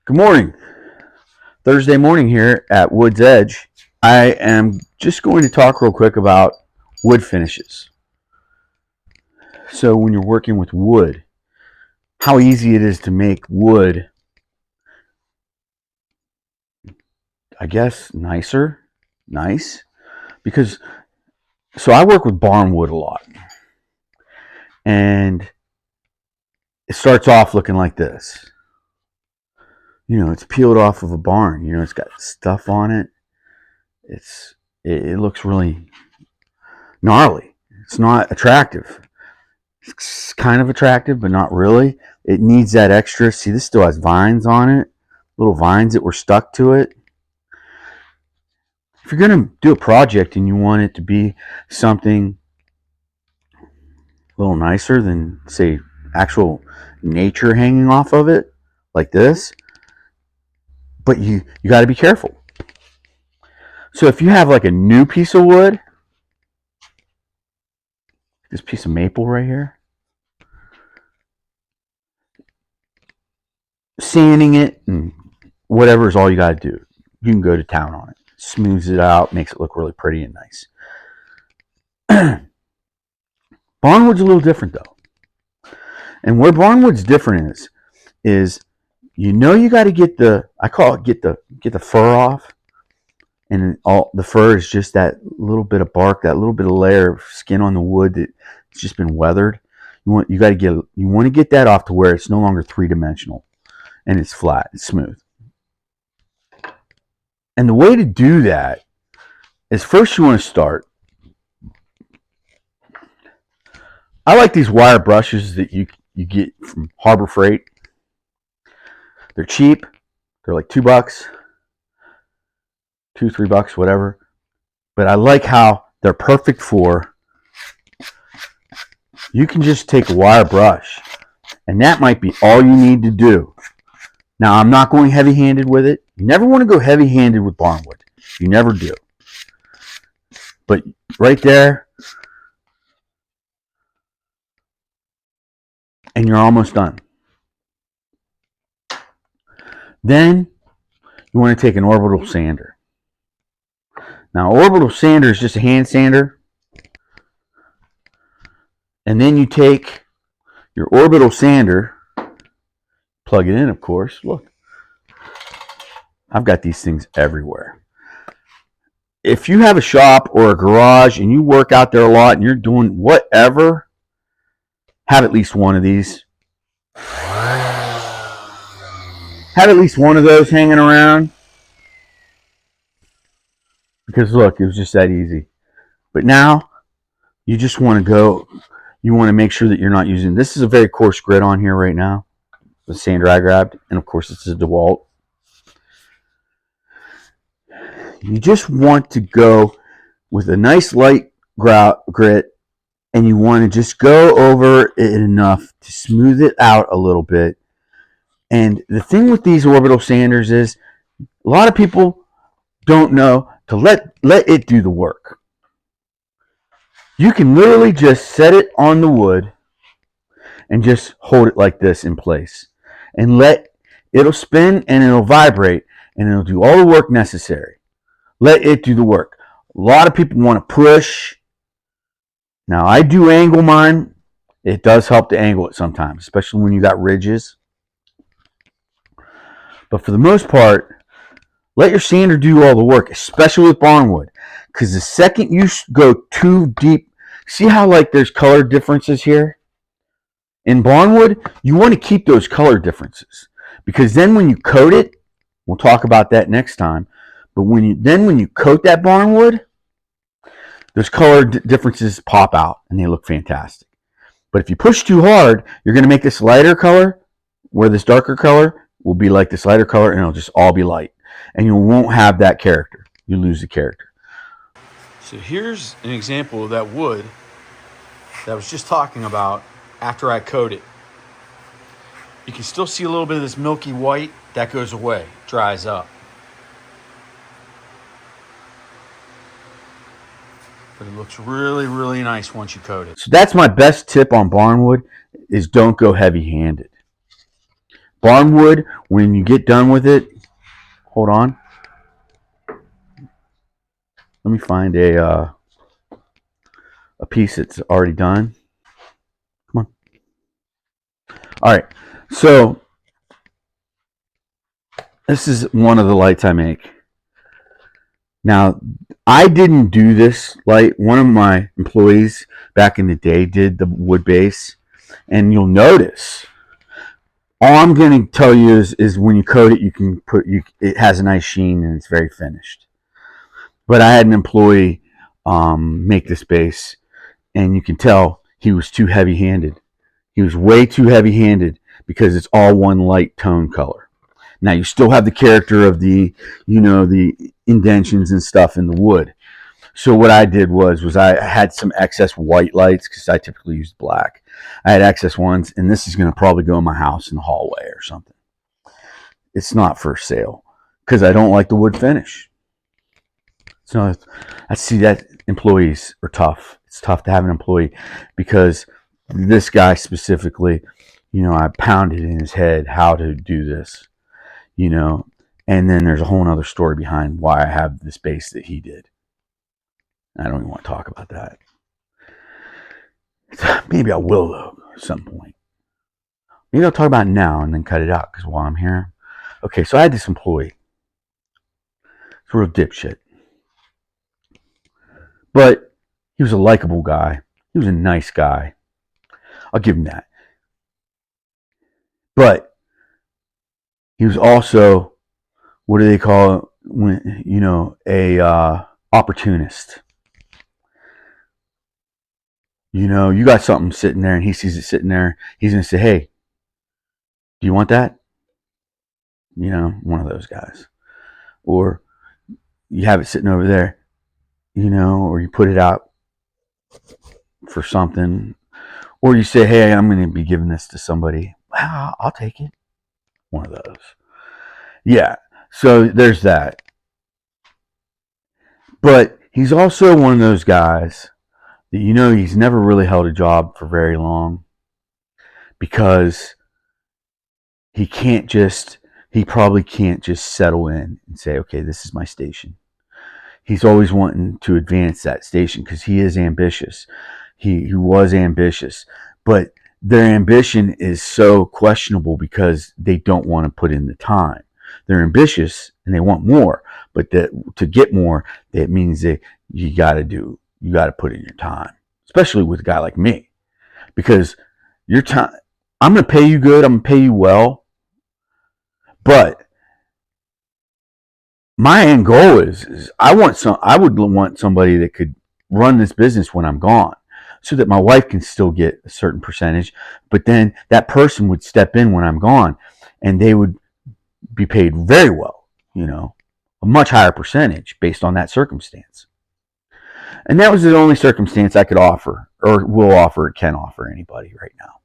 Good morning. Thursday morning here at Wood's Edge. I am just going to talk real quick about wood finishes. So when you're working with wood, how easy it is to make wood, I guess, nice. Because, so I work with barnwood a lot. And it starts off looking like this. It's peeled off of a barn. It's got stuff on it. It looks really gnarly. It's not attractive. It's kind of attractive, but not really. It needs that extra. See, this still has vines on it, little vines that were stuck to it. If you're going to do a project and you want it to be something a little nicer than, say, actual nature hanging off of it, like this, but you got to be careful. So if you have like a new piece of wood, this piece of maple right here, sanding it and whatever is all you got to do. You can go to town on it. Smooths it out, makes it look really pretty and nice. Barnwood's a little different though. And where barnwood's different is you got to get I call it get the fur off. And all the fur is just that little bit of bark, that little bit of layer of skin on the wood that's just been weathered. You want to get that off to where it's no longer three-dimensional and it's flat, it's smooth. And the way to do that is first you want to start. I like these wire brushes that you get from Harbor Freight. They're cheap. They're like $2, $2-3, whatever. But I like how they're perfect for. You can just take a wire brush, and that might be all you need to do. Now, I'm not going heavy-handed with it. You never want to go heavy-handed with barnwood. You never do. But right there, and you're almost done. Then you want to take an orbital sander. Now, orbital sander is just a hand sander. And then you take your orbital sander, plug it in, of course. Look, I've got these things everywhere. If you have a shop or a garage and you work out there a lot and you're doing whatever, have at least one of these. Have at least one of those hanging around. Because look, it was just that easy. But now, you just want to go, you want to make sure that you're not using, this is a very coarse grit on here right now. The sander I grabbed, and of course it's a DeWalt. You just want to go with a nice light grit, and you want to just go over it enough to smooth it out a little bit. And the thing with these orbital sanders is a lot of people don't know to let it do the work. You can literally just set it on the wood and just hold it like this in place and it'll spin and it'll vibrate and it'll do all the work necessary. Let it do the work. A lot of people want to push. Now, I do angle mine. It does help to angle it sometimes, especially when you got ridges. But for the most part, let your sander do all the work, especially with barnwood. Because the second you go too deep, see how like there's color differences here? In barnwood, you want to keep those color differences. Because then when you coat it, we'll talk about that next time, but when you coat that barnwood, those color differences pop out and they look fantastic. But if you push too hard, you're going to make this lighter color, where this darker color will be like this lighter color, and it'll just all be light. And you won't have that character. You lose the character. So here's an example of that wood that I was just talking about after I coat it. You can still see a little bit of this milky white. That goes away, dries up. But it looks really, really nice once you coat it. So that's my best tip on barnwood is don't go heavy-handed. Barnwood, when you get done with it, hold on. Let me find a piece that's already done. Come on. All right. So this is one of the lights I make. Now, I didn't do this light. One of my employees back in the day did the wood base. And you'll notice, all I'm going to tell you is when you coat it, it has a nice sheen and it's very finished. But I had an employee make this base, and you can tell he was too heavy-handed. He was way too heavy-handed because it's all one light tone color. Now you still have the character of the indentions and stuff in the wood. So what I did was I had some excess white lights because I typically use black. I had excess ones, and this is going to probably go in my house in the hallway or something. It's not for sale because I don't like the wood finish. So I see that employees are tough. It's tough to have an employee because this guy specifically, I pounded in his head how to do this, and then there's a whole other story behind why I have this base that he did. I don't even want to talk about that. Maybe I will, though, at some point. Maybe I'll talk about it now and then cut it out because while I'm here. Okay, so I had this employee. It's a real dipshit. But he was a likable guy. He was a nice guy. I'll give him that. But he was also, what do they call it? When, a opportunist. You got something sitting there and he sees it sitting there. He's going to say, hey, do you want that? One of those guys. Or you have it sitting over there, or you put it out for something. Or you say, hey, I'm going to be giving this to somebody. Well, I'll take it. One of those. Yeah, so there's that. But he's also one of those guys that he's never really held a job for very long because he probably can't just settle in and say, okay, this is my station. He's always wanting to advance that station because he is ambitious. He was ambitious, but their ambition is so questionable because they don't want to put in the time. They're ambitious and they want more, but to get more, that means that you got to put in your time, especially with a guy like me, because your time, I'm going to pay you good. I'm going to pay you well, but my end goal is I would want somebody that could run this business when I'm gone, so that my wife can still get a certain percentage, but then that person would step in when I'm gone, and they would be paid very well, a much higher percentage based on that circumstance. And that was the only circumstance I could offer, or will offer, or can offer anybody right now,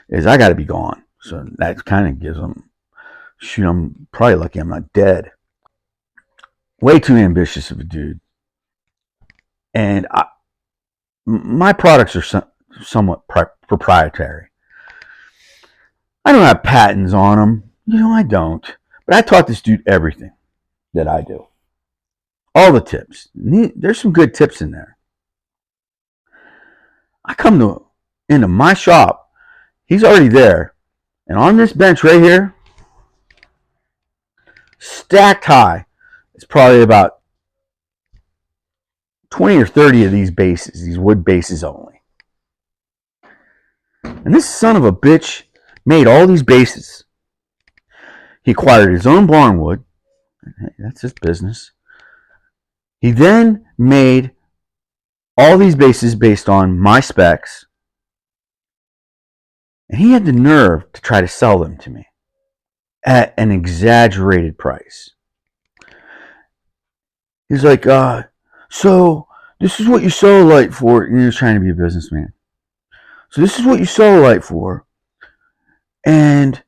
is I got to be gone. So that kind of gives them, shoot, I'm probably lucky I'm not dead. Way too ambitious of a dude. And my products are somewhat proprietary. I don't have patents on them. I don't. But I taught this dude everything that I do. All the tips. There's some good tips in there. I come into my shop. He's already there. And on this bench right here, stacked high, it's probably about 20 or 30 of these bases, these wood bases only. And this son of a bitch made all these bases. He acquired his own Barnwood. That's his business. He then made all these bases based on my specs. And he had the nerve to try to sell them to me at an exaggerated price. He's like, so this is what you sell a light for. And he was trying to be a businessman. So this is what you sell a light for. And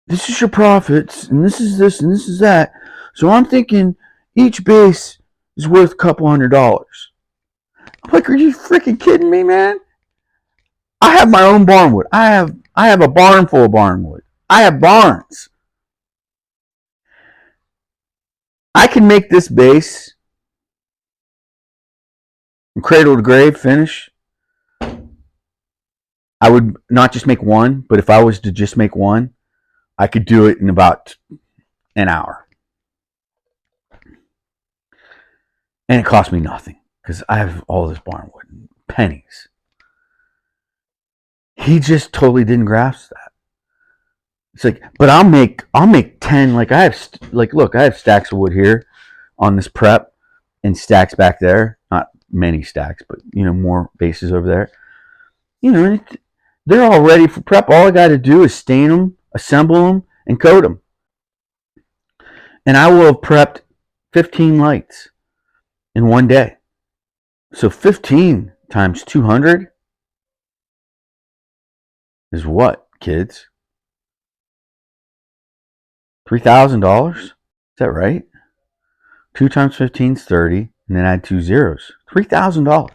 this is your profits. And this is this and this is that. So I'm thinking each base is worth a couple $100. I'm like, are you freaking kidding me, man? I have my own Barnwood. I I have a barn full of barnwood. I have barns. I can make this base from cradle to grave finish. I would not just make one, but if I was to just make one, I could do it in about an hour. And it cost me nothing because I have all this barnwood, pennies. He just totally didn't grasp that. It's like, but I'll make 10. Like I have, look, I have stacks of wood here on this prep and stacks back there. Not many stacks, but more bases over there. They're all ready for prep. All I got to do is stain them, assemble them, and coat them. And I will have prepped 15 lights in one day. So 15 times 200 is what, kids? $3,000? Is that right? 2 times 15 is 30, and then add 2 zeros. $3,000.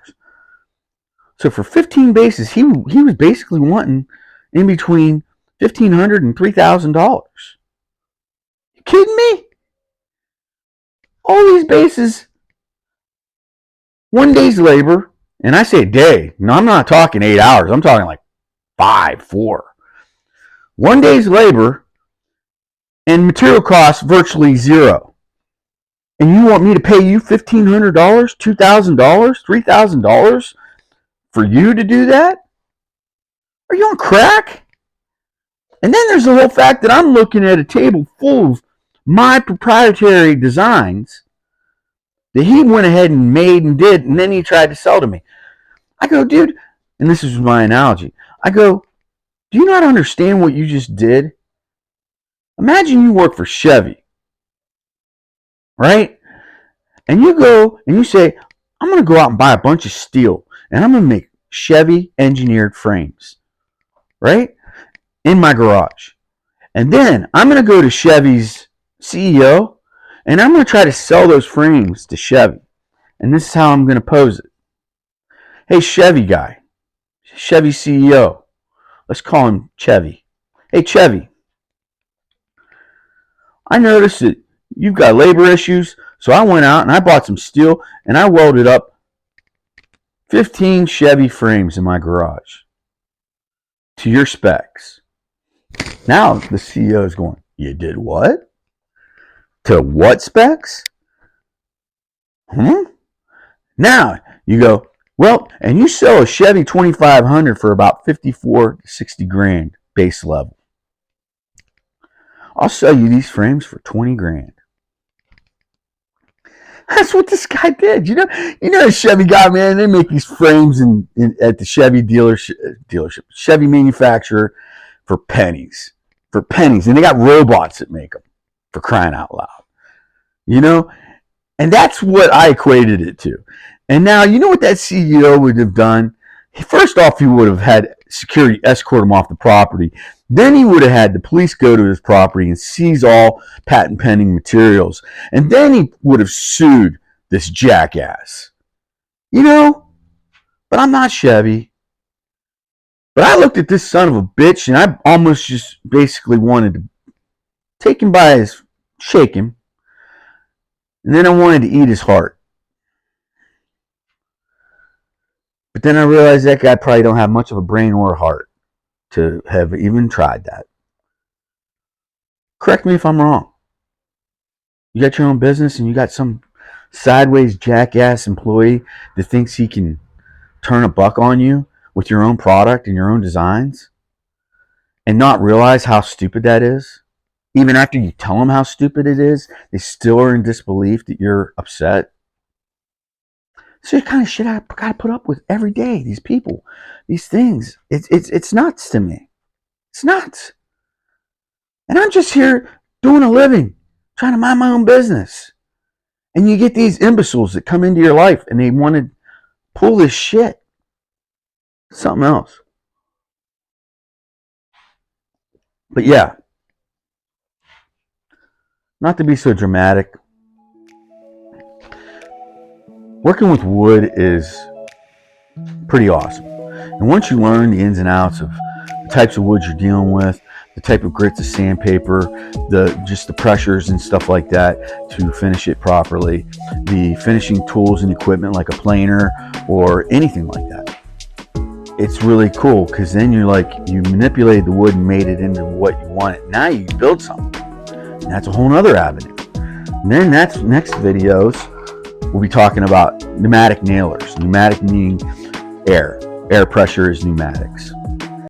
So for 15 bases, he was basically wanting in between $1,500 and $3,000. You kidding me? All these bases, one day's labor, and I say a day. No, I'm not talking 8 hours. I'm talking like 5, 4. One day's labor and material costs virtually zero. And you want me to pay you $1,500, $2,000, $3,000 for you to do that? Are you on crack? And then there's the whole fact that I'm looking at a table full of my proprietary designs that he went ahead and made and did, and then he tried to sell to me. I go, dude, and this is my analogy. I go, do you not understand what you just did? Imagine you work for Chevy, right? And you go and you say, I'm going to go out and buy a bunch of steel, and I'm going to make Chevy engineered frames, right? In my garage. And then I'm going to go to Chevy's CEO, and I'm going to try to sell those frames to Chevy. And this is how I'm going to pose it. Hey, Chevy guy, Chevy CEO, let's call him Chevy. Hey, Chevy, I noticed that you've got labor issues, so I went out and I bought some steel and I welded up 15 Chevy frames in my garage to your specs. Now the CEO is going, you did what? To what specs? Now you go, well, and you sell a Chevy 2500 for about 54 to 60 grand base level. I'll sell you these frames for 20 grand. That's what this guy did. You know the Chevy guy, man, they make these frames at the Chevy dealership, Chevy manufacturer for pennies. And they got robots that make them, for crying out loud. And that's what I equated it to. And now, you know what that CEO would have done? First off, he would have had security escort him off the property. Then he would have had the police go to his property and seize all patent pending materials. And then he would have sued this jackass. But I'm not Chevy. But I looked at this son of a bitch and I almost just basically wanted to take him by his, shake him. And then I wanted to eat his heart. But then I realized that guy probably don't have much of a brain or a heart to have even tried that. Correct me if I'm wrong. You got your own business and you got some sideways jackass employee that thinks he can turn a buck on you with your own product and your own designs and not realize how stupid that is. Even after you tell them how stupid it is, they still are in disbelief that you're upset. So the kind of shit I gotta put up with every day. These people, these things. It's nuts to me. It's nuts. And I'm just here doing a living, trying to mind my own business. And you get these imbeciles that come into your life and they want to pull this shit. Something else. But yeah, not to be so dramatic, working with wood is pretty awesome. And once you learn the ins and outs of types of woods you're dealing with, the type of grits of sandpaper, just the pressures and stuff like that to finish it properly, the finishing tools and equipment like a planer or anything like that. It's really cool because then you're like, you manipulated the wood and made it into what you want it. Now you build something. And that's a whole nother avenue. And then next videos, we'll be talking about pneumatic nailers. Pneumatic meaning air. Air pressure is pneumatics.